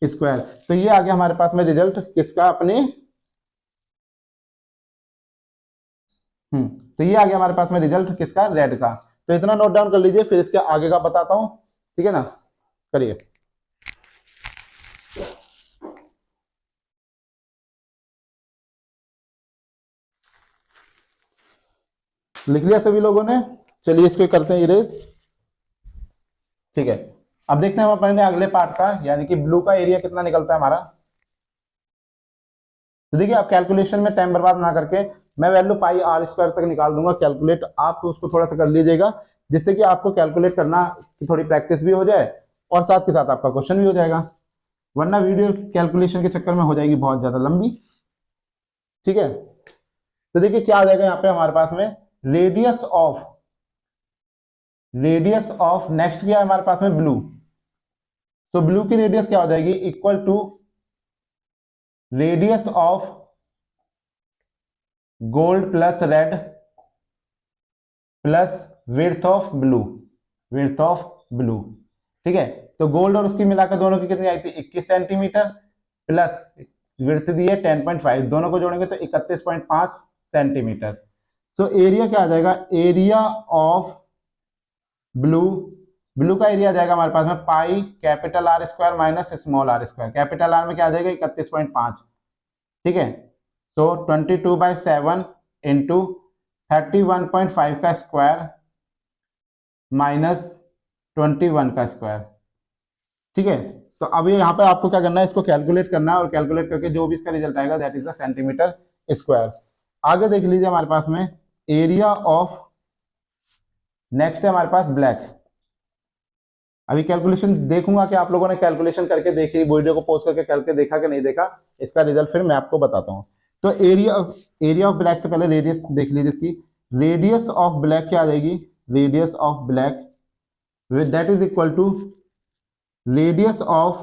स्क्वायर। तो ये आ गया हमारे पास में रिजल्ट किसका, अपने तो ये आ गया हमारे पास में रिजल्ट किसका, रेड का। तो इतना नोट डाउन कर लीजिए, फिर इसके आगे का बताता हूं, ठीक है ना, करिए। लिख लिया सभी लोगों ने, चलिए इसको करते हैं इरेज। ठीक है, अब देखते हैं हम अपने अगले पार्ट का, यानी कि ब्लू का एरिया कितना निकलता है हमारा। तो देखिए आप कैलकुलेशन में टाइम बर्बाद ना करके, मैं वैल्यू पाई आर स्क्वायर तक निकाल दूंगा कैलकुलेट, आप उसको थोड़ा सा कर लीजिएगा, जिससे कि आपको कैलकुलेट करना की थोड़ी प्रैक्टिस भी हो जाए और साथ के साथ आपका क्वेश्चन भी हो जाएगा, वरना वीडियो कैलकुलेशन के चक्कर में हो जाएगी बहुत ज्यादा लंबी। ठीक है, तो देखिए क्या आ जाएगा यहाँ पे हमारे पास में, रेडियस ऑफ नेक्स्ट क्या है हमारे पास में, ब्लू। तो ब्लू की रेडियस क्या हो जाएगी, equal to radius of gold plus red plus width of blue. ठीक है, तो गोल्ड और उसकी मिलाकर दोनों की कितनी आई थी 21 सेंटीमीटर, प्लस विड्थ दी है 10.5, दोनों को जोड़ेंगे तो 31.5 सेंटीमीटर। तो एरिया क्या आ जाएगा, एरिया ऑफ ब्लू का एरिया आ जाएगा हमारे पास में pi capital R square minus small R square. Capital R में क्या आ जाएगा 31.5। ठीक है, तो 22/7 इंटू 31.5 का स्क्वायर माइनस 21 का स्क्वायर। ठीक है, तो अब ये यहाँ पर आपको क्या करना है, इसको कैलकुलेट करना है, और कैलकुलेट करके जो भी इसका रिजल्ट आएगा that is the centimetre square. आगे देख लीजिए हमारे पास में एरिया ऑफ, नेक्स्ट है हमारे पास ब्लैक। अभी कैलकुलेशन देखूंगा कि आप लोगों ने कैलकुलेशन करके देखी, वीडियो को पोस्ट करके देखा कि नहीं देखा, इसका रिजल्ट फिर मैं आपको बताता हूं। तो एरिया ऑफ ब्लैक से पहले रेडियस देख लीजिए इसकी, रेडियस ऑफ ब्लैक क्या आ जाएगी, radius of black that is equal to radius of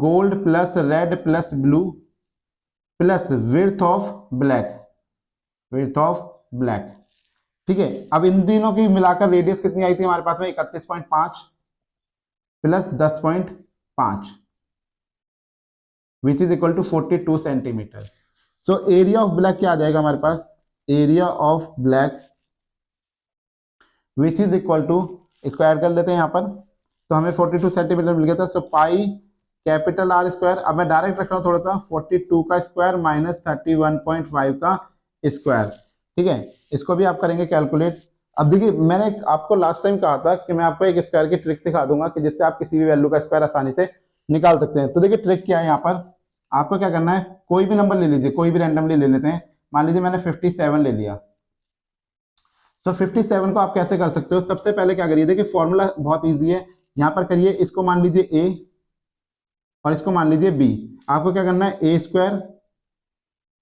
gold plus red plus blue plus width of black. ठीक है, अब इन तीनों की मिलाकर रेडियस कितनी आई थी हमारे पास में 31.5 plus 10.5 which is equal to 42 centimetre. So area of black क्या आ जाएगा हमारे पास, area of black which is equal to, इसको ऐड कर लेते हैं यहाँ पर, तो हमें 42 सेंटीमीटर मिल गया था। सो पाई कैपिटल आर स्क्वायर, अब मैं डायरेक्ट रख रहा हूँ थोड़ा सा, 42 का स्क्वायर माइनस 31.5 का स्क्वायर। ठीक है, इसको भी आप करेंगे कैलकुलेट। अब देखिए मैंने आपको लास्ट टाइम कहा था कि मैं आपको एक स्क्वायर की ट्रिक सिखा दूंगा कि जिससे आप किसी भी वैल्यू का स्क्वायर आसानी से निकाल सकते हैं। तो देखिए ट्रिक क्या है, यहाँ पर आपको क्या करना है, कोई भी नंबर ले लीजिए, कोई भी रैंडमली ले लेते हैं, मान लीजिए मैंने 57 ले लिया। तो 57 को आप कैसे कर सकते हो, सबसे पहले क्या करिए, देखिए फॉर्मूला बहुत ईजी है, यहाँ पर करिए, इसको मान लीजिए a और इसको मान लीजिए b। आपको क्या करना है, a स्क्वायर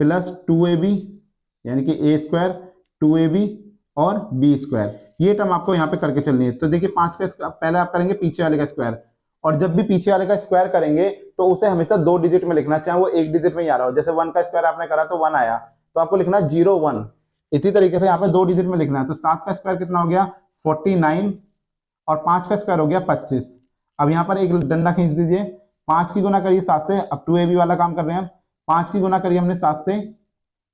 प्लस 2ab यानी कि a स्क्वायर 2ab और बी स्क्वायर, ये टर्म आपको यहाँ पे करके चलनी है। तो देखिए 5 का पहले आप करेंगे पीछे वाले का स्क्वायर, और जब भी पीछे वाले का स्क्वायर करेंगे तो उसे हमेशा 2 डिजिट में लिखना, चाहे वो 1 डिजिट में ही आ रहा हो। जैसे 1 का स्क्वायर आपने करा तो 1 आया, तो आपको लिखना 0 1। इसी तरीके से यहाँ पे 2 डिजिट में लिखना है। तो 7 का स्क्वायर कितना हो गया 49, और 5 का स्क्वायर हो गया 25। अब यहाँ पर एक डंडा खींच दीजिए, 5 की गुना करिए 7 से। अब 2ab वाला काम कर रहे हैं हम, 5 की गुना करिए हमने 7 से,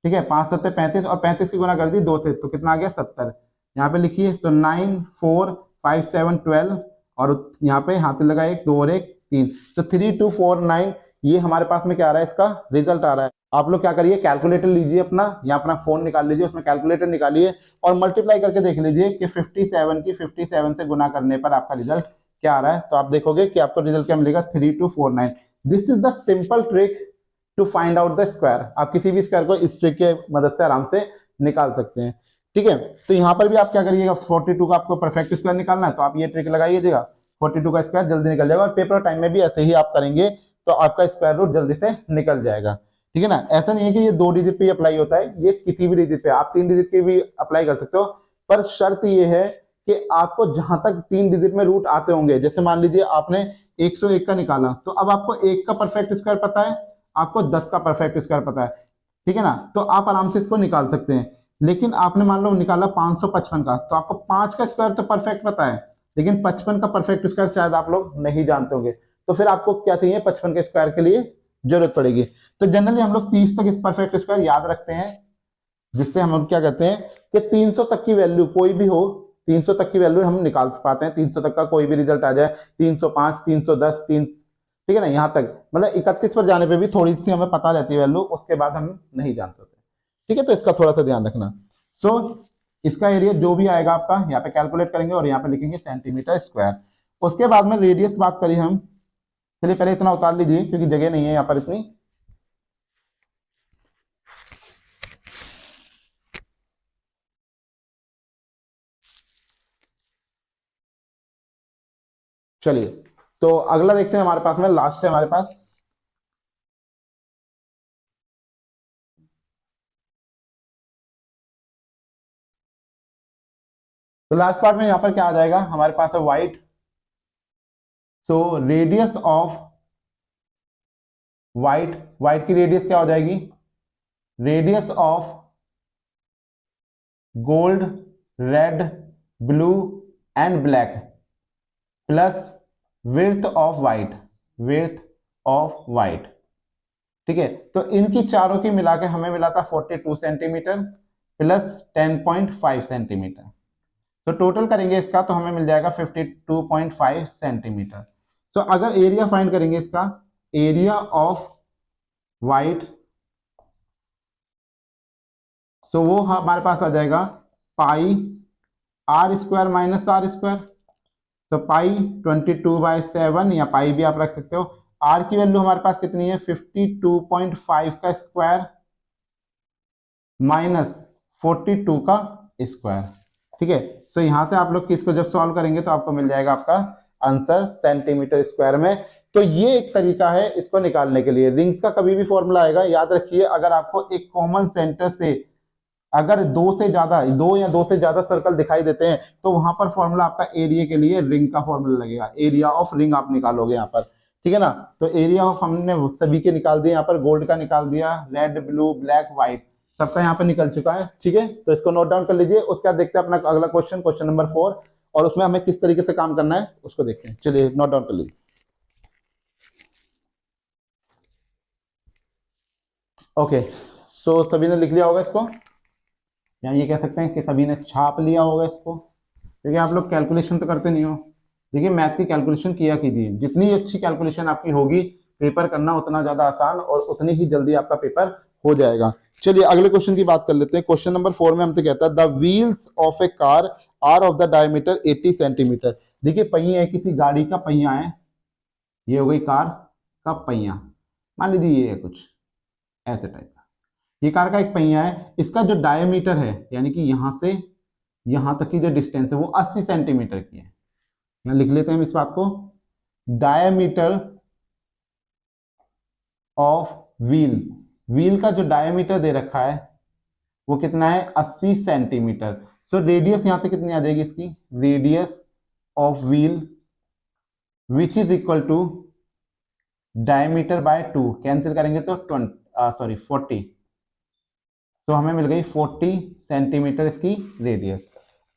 ठीक है, 5 7 35, और 35 की गुना कर दी 2 से, तो कितना आ गया 70। यहाँ पे लिखिए, तो 9 4 5 7 12, और यहाँ पे हाथ लगा 1 2 और 1 3, तो 3249 ये हमारे पास में क्या आ रहा है, इसका रिजल्ट आ रहा है। आप लोग क्या करिए, कैलकुलेटर लीजिए अपना, या अपना फोन निकाल लीजिए, उसमें कैलकुलेटर निकालिए और मल्टीप्लाई करके देख लीजिए कि 57 की 57 से गुना करने पर आपका रिजल्ट क्या आ रहा है। तो आप देखोगे कि आपको रिजल्ट क्या मिलेगा, 3249। This is the simple trick to find out the square. आप किसी भी स्क्वायर को इस ट्रिक के मदद से आराम से निकाल सकते हैं, ठीक है। तो यहाँ पर भी आप क्या करिएगा, 42 का आपको परफेक्ट स्क्वायर निकालना है, तो आप ये ट्रिक लगाइएगा, 42 का स्क्वायर जल्दी निकल जाएगा। और पेपर टाइम में भी ऐसे ही आप करेंगे तो आपका स्क्वायर रूट जल्दी से निकल जाएगा, ठीक है ना। ऐसा नहीं है कि ये 2 डिजिट पे अप्लाई होता है, ये किसी भी डिजिट पे, आप 3 डिजिट पे भी अप्लाई कर सकते हो, पर शर्त ये है कि आपको जहां तक 3 डिजिट में रूट आते होंगे, जैसे मान लीजिए आपने 101 का निकाला, तो अब आपको 1 का परफेक्ट स्क्वायर पता है, आपको 10 का परफेक्ट स्क्वायर पता है, ठीक है ना, तो आप आराम से इसको निकाल सकते हैं। लेकिन आपने मान लो निकाला 555 का, तो आपको 5 का स्क्वायर तो परफेक्ट पता है, लेकिन 55 का परफेक्ट स्क्वायर शायद आप लोग नहीं जानते होंगे, तो फिर आपको क्या चाहिए, 55 के स्क्वायर के लिए जरूरत पड़ेगी। तो जनरली हम लोग 30 तक इस परफेक्ट स्क्वायर याद रखते हैं, जिससे हम लोग क्या करते हैं कि 300 तक की वैल्यू कोई भी हो, 300 तक की वैल्यू हम निकाल पाते हैं। 300 तक का कोई भी रिजल्ट आ जाए, 305 310 3, ठीक है ना, यहाँ तक, मतलब 31 पर जाने पे भी थोड़ी सी हमें पता रहती है वैल्यू, उसके बाद हम नहीं जान सकते, ठीक है। तो इसका थोड़ा सा ध्यान रखना। सो इसका एरिया जो भी आएगा आपका यहाँ पे कैलकुलेट करेंगे और यहाँ पे लिखेंगे सेंटीमीटर स्क्वायर। उसके बाद में रेडियस बात करी हम, चलिए पहले इतना उतार लीजिए क्योंकि जगह नहीं है यहाँ पर इतनी। चलिए तो अगला देखते हैं, हमारे पास में लास्ट है हमारे पास। तो लास्ट पार्ट में यहां पर क्या आ जाएगा, हमारे पास है white. So radius of white, white की रेडियस क्या हो जाएगी, radius of gold red blue and black plus width of white, width of white, ठीक है। तो इनकी चारों की मिला के हमें मिला था 42 सेंटीमीटर प्लस 10.5 सेंटीमीटर। तो टोटल करेंगे इसका तो हमें मिल जाएगा 52.5 सेंटीमीटर। तो अगर एरिया फाइंड करेंगे इसका, एरिया ऑफ वाइट, तो वो हमारे पास आ जाएगा pi are square minus r square. तो पाई 22/7, या पाई भी आप रख सकते हो। आर की वैल्यू हमारे पास कितनी है, 52.5 का स्क्वायर माइनस 42 का स्क्वायर, ठीक है। तो यहां से आप लोग इसको जब सॉल्व करेंगे तो आपको मिल जाएगा आपका आंसर सेंटीमीटर स्क्वायर में। तो ये एक तरीका है इसको निकालने के लिए। रिंग्स का कभी भी फॉर्मूला आएगा, याद रखिए, अगर आपको एक कॉमन सेंटर से अगर दो या दो से ज्यादा सर्कल दिखाई देते हैं तो वहां पर फॉर्मूला आपका एरिया के लिए रिंग का फॉर्मूला लगेगा, एरिया ऑफ रिंग आप निकालोगे यहाँ पर, ठीक है ना। तो एरिया ऑफ हमने सभी के निकाल दिए, यहाँ पर गोल्ड का निकाल दिया, रेड ब्लू ब्लैक व्हाइट सबका यहाँ पर निकल चुका है, ठीक है। तो इसको नोट डाउन कर लीजिए। उसके बाद देखते हैं अपना अगला क्वेश्चन, क्वेश्चन नंबर 4, और उसमें हमें किस तरीके से काम करना है उसको देखते हैं। चलिए नोट डाउन कर लीजिए। ओके, सो सभी ने लिख लिया होगा इसको, या ये कह सकते हैं कि सभी ने छाप लिया होगा इसको, क्योंकि आप लोग कैलकुलेशन तो करते नहीं हो। देखिए मैथ की कैलकुलेशन किया कीजिए, जितनी अच्छी कैलकुलेशन आपकी होगी पेपर करना उतना ज्यादा आसान और उतनी ही जल्दी आपका पेपर हो जाएगा। चलिए अगले क्वेश्चन की बात कर लेते हैं। क्वेश्चन नंबर 4 में हमसे कहता है the wheels of a car are of the diameter 80 centimetre. देखिए पहिए है, किसी गाड़ी का पहिया है, ये हो गई कार का पहिया, मान लीजिए ये है कुछ ऐसे टाइप का, ये कार का एक पहिया है। इसका जो डायमीटर है यानी कि यहां से यहां तक की जो डिस्टेंस है वो 80 सेंटीमीटर की है। यहां लिख लेते हैं हम इस बात को, डायमीटर ऑफ व्हील, व्हील का जो डायमीटर दे रखा है वो कितना है 80 सेंटीमीटर। सो रेडियस यहाँ पे कितनी आ जाएगी इसकी, radius of wheel which is equal to diameter by 2, cancel करेंगे तो 40, तो हमें मिल गई 40 सेंटीमीटर इसकी रेडियस।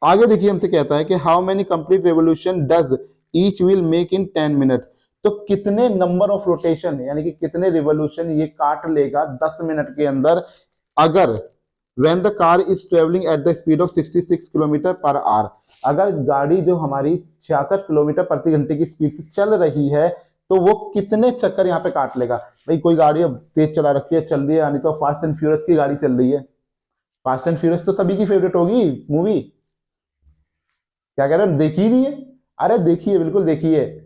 आगे देखिए हमसे कहता है कि how many complete revolution does each wheel make in 10 minute, तो कितने नंबर ऑफ रोटेशन यानी कि कितने रिवोल्यूशन ये काट लेगा 10 मिनट के अंदर, अगर when the car is traveling at the speed of 66 kilometre per hour, अगर गाड़ी जो हमारी 66 किलोमीटर प्रति घंटे की स्पीड से चल रही है तो वो कितने चक्कर यहाँ पे काट लेगा। भाई कोई गाड़ी अब तेज चला रखी है, चल रही है, यानी तो फास्ट एंड फ्यूरियस की गाड़ी चल रही है। फास्ट एंड फ्यूरियस तो सभी की फेवरेट होगी मूवी, क्या कह रहे हो, देखी ही नहीं है? अरे देखिए, बिल्कुल देखिए,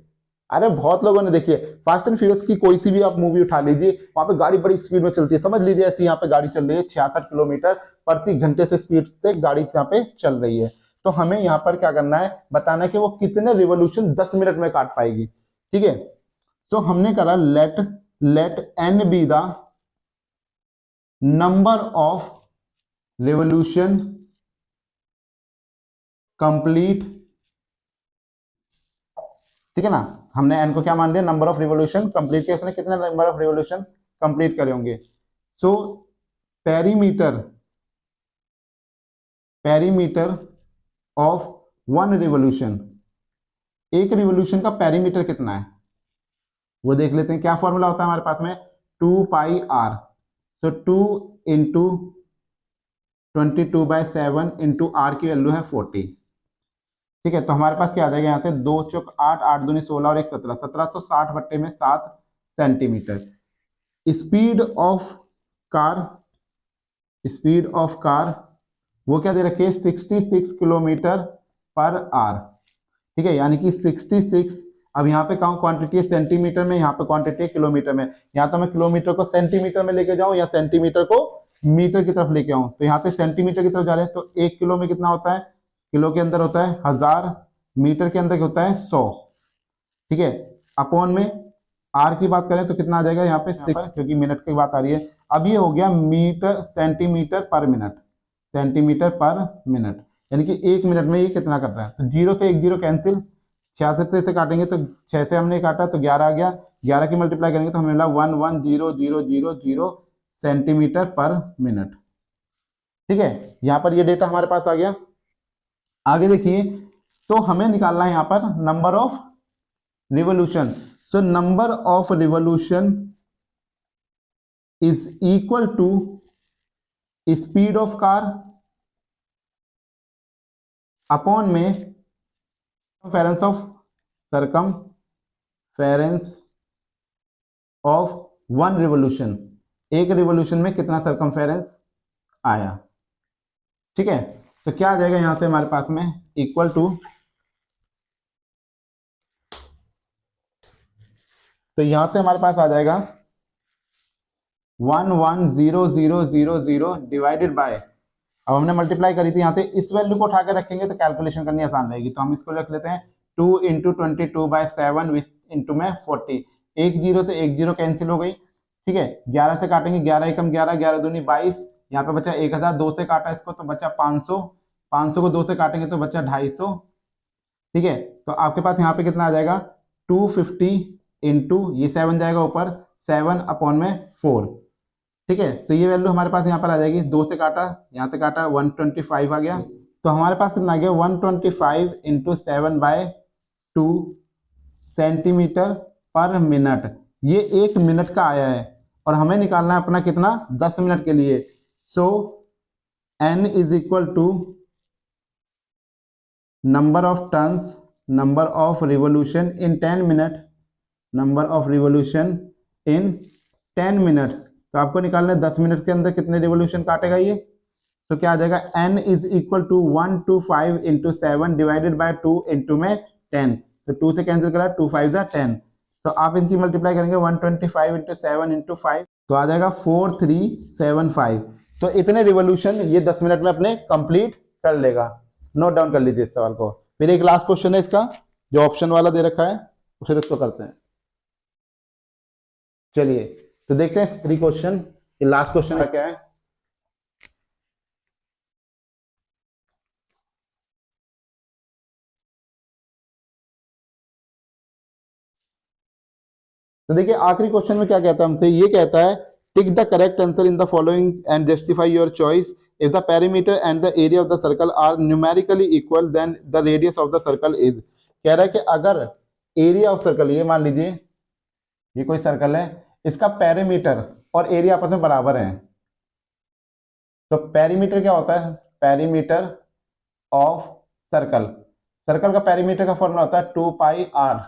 अरे बहुत लोगों ने देखी है। फास्ट एंड फ्यूरियस की कोई सी भी आप मूवी उठा लीजिए, वहां पे गाड़ी बड़ी स्पीड में चलती है, समझ लीजिए ऐसी यहाँ पे गाड़ी चल रही है 66 किलोमीटर प्रति घंटे से स्पीड से गाड़ी यहाँ पे चल रही है। तो हमें यहाँ पर क्या करना है, बताना है कि वो कितने रिवोल्यूशन 10 मिनट में काट पाएगी। ठीक है, तो हमने करा let n be the number of revolution complete, ठीक है ना, हमने एन को क्या मान लिया, नंबर ऑफ रिवोल्यूशन कंप्लीट किया, उसने कितने नंबर ऑफ रिवोल्यूशन कंप्लीट करे होंगे। So perimeter of one revolution, एक रिवोल्यूशन का पेरीमीटर कितना है वो देख लेते हैं। क्या फॉर्मूला होता है हमारे पास में, 2 pi r, so 2 into 22/7 into r की वैल्यू है 40। ठीक है, तो हमारे पास क्या आ जाएगा यहाँ से, 2 चौक 8, 8 दूनी 16 और 1 17, 1760 बट्टे में 7 सेंटीमीटर। स्पीड ऑफ कार वो क्या दे रखे, 66 किलोमीटर पर आवर। ठीक है, यानी कि 66, अब यहाँ पे कहाँ क्वांटिटी है, सेंटीमीटर में, यहाँ पे क्वांटिटी है किलोमीटर में। यहाँ तो मैं किलोमीटर को सेंटीमीटर में लेके जाऊं या सेंटीमीटर को मीटर की तरफ लेके आऊं, तो यहाँ पे सेंटीमीटर की तरफ जा रहे हैं, तो 1 किलो में कितना होता है, किलो के अंदर होता है 1000, मीटर के अंदर होता है 100। ठीक है, अपॉन में आर की बात करें तो कितना आ जाएगा यहाँ पे 6, क्योंकि मिनट की बात आ रही है। अब ये हो गया metre, centimetre per minute, centimetre per minute, यानी कि 1 मिनट में ये कितना कर रहा है। तो 0 से 1 0 कैंसिल, 66 से इसे काटेंगे तो 6 से हमने काटा तो 11 आ गया, 11 की मल्टीप्लाई करेंगे तो हमें मिला 11000 सेंटीमीटर पर मिनट। ठीक है, यहाँ पर ये डेटा हमारे पास आ गया। आगे देखिए, तो हमें निकालना है यहाँ पर number of revolution. So number of revolution is equal to speed of car upon में सरकमफेरेंस ऑफ वन रिवोल्यूशन, एक रिवोल्यूशन में कितना सरकमफेरेंस आया। ठीक है, तो क्या आ जाएगा यहां से हमारे पास में, इक्वल टू, तो यहां से हमारे पास आ जाएगा 11000 डिवाइडेड बाय, अब हमने मल्टीप्लाई करी थी यहाँ से, इस वैल्यू को उठा के रखेंगे तो कैलकुलेशन करनी आसान रहेगी, तो हम इसको रख लेते हैं 2 इंटू 22/7 इंटू में 40, 1 0 से 1 0 कैंसिल हो गई। ठीक है, 11 से काटेंगे, 11 एकम 11, 11 दूनी 22, यहाँ पे बचा 1000, 2 से काटा इसको तो बचा 500, 500 को 2 से काटेंगे तो बचा 250। ठीक है, तो आपके पास यहाँ पे कितना आ जाएगा, 250 इंटू ये 7 जाएगा ऊपर, 7 अपॉन में 4। ठीक है, तो ये वैल्यू हमारे पास यहाँ पर आ जाएगी, 2 से काटा, यहाँ से काटा 125 आ गया, तो हमारे पास कितना आ गया, 125 इंटू 7/2 सेंटीमीटर पर मिनट। ये 1 मिनट का आया है और हमें निकालना है अपना कितना, 10 मिनट के लिए। So n is equal to number of turns, number of revolution in 10 minute, number of revolution in 10 minutes. तो आपको निकालना है 10 मिनट के अंदर कितने रिवोल्यूशन काटेगा ये, तो क्या आ जाएगा, n is equal to 125 into 7 divided by 2 into में 10, तो 2 से कैंसिल करा, 2 5 जा 10, तो आप इनकी मल्टीप्लाई करेंगे 125 इंटू 7 इंटू 5, तो आ जाएगा 4375। तो इतने रिवोल्यूशन ये 10 मिनट में अपने कंप्लीट कर लेगा। नोट डाउन कर लीजिए इस सवाल को। फिर एक लास्ट क्वेश्चन है इसका जो ऑप्शन वाला दे रखा है, फिर इसको करते हैं। चलिए तो देखते हैं 3 क्वेश्चन, ये लास्ट क्वेश्चन क्या है। तो देखिए आखिरी क्वेश्चन में क्या कहता है हमसे, ये कहता है tick the correct answer in the following and justify your choice. If the perimeter and the area of the circle are numerically equal then the radius of the circle is. कह रहा है कि अगर एरिया ऑफ सर्कल, ये मान लीजिए ये कोई सर्कल है, इसका पेरीमीटर और एरिया आपस में बराबर है, तो पेरीमीटर क्या होता है, पेरीमीटर ऑफ सर्कल, सर्कल का पेरीमीटर का फॉर्मूला होता है 2πr,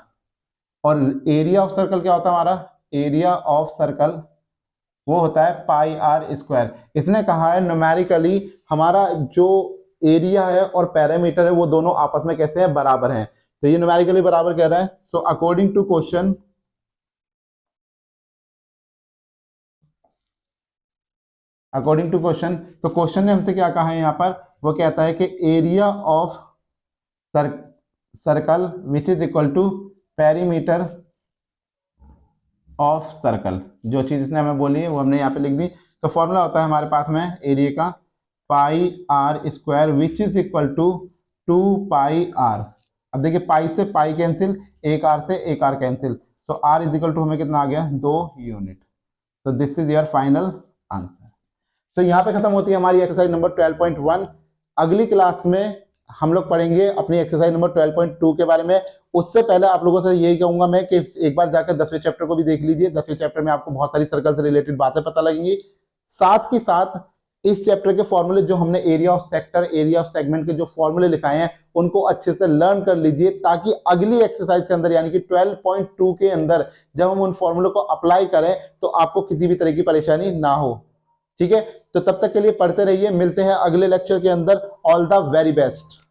और एरिया ऑफ सर्कल क्या होता है हमारा, एरिया ऑफ सर्कल वो होता है πr²। इसने कहा है न्यूमेरिकली हमारा जो एरिया है और पैरामीटर है वो दोनों आपस में कैसे हैं, बराबर हैं। तो ये न्यूमेरिकली बराबर कह रहा है। So according to question, according to question, तो क्वेश्चन ने हमसे क्या कहा है यहाँ पर, वो कहता है कि area of circle which is equal to perimeter of circle. जो चीज इसने हमें बोली है वो हमने यहाँ पे लिख दी। तो फॉर्मूला होता है हमारे पास में एरिया का πr² which is equal to 2πr। अब देखिए पाई से पाई कैंसिल, एक आर से एक आर कैंसिल, तो r इज इक्वल टू हमें कितना आ गया, 2 यूनिट। तो this is your final answer. तो यहाँ पे खत्म होती है हमारी एक्सरसाइज नंबर 12.1। अगली क्लास में हम लोग पढ़ेंगे अपनी एक्सरसाइज नंबर 12.2 के बारे में। उससे पहले आप लोगों से यही कहूंगा मैं कि एक बार जाकर 10वें चैप्टर को भी देख लीजिए। 10वें चैप्टर में आपको बहुत सारी सर्कल से रिलेटेड बातें पता लगेंगी। साथ ही साथ इस चैप्टर के फॉर्मूले जो हमने area of sector, area of segment के जो फॉर्मूले लिखाए हैं उनको अच्छे से लर्न कर लीजिए, ताकि अगली एक्सरसाइज के अंदर यानी कि 12.2 के अंदर जब हम उन फॉर्मूलों को अप्लाई करें तो आपको किसी भी तरह की परेशानी ना हो। ठीक है, तो तब तक के लिए पढ़ते रहिए। मिलते हैं अगले लेक्चर के अंदर। All the very best.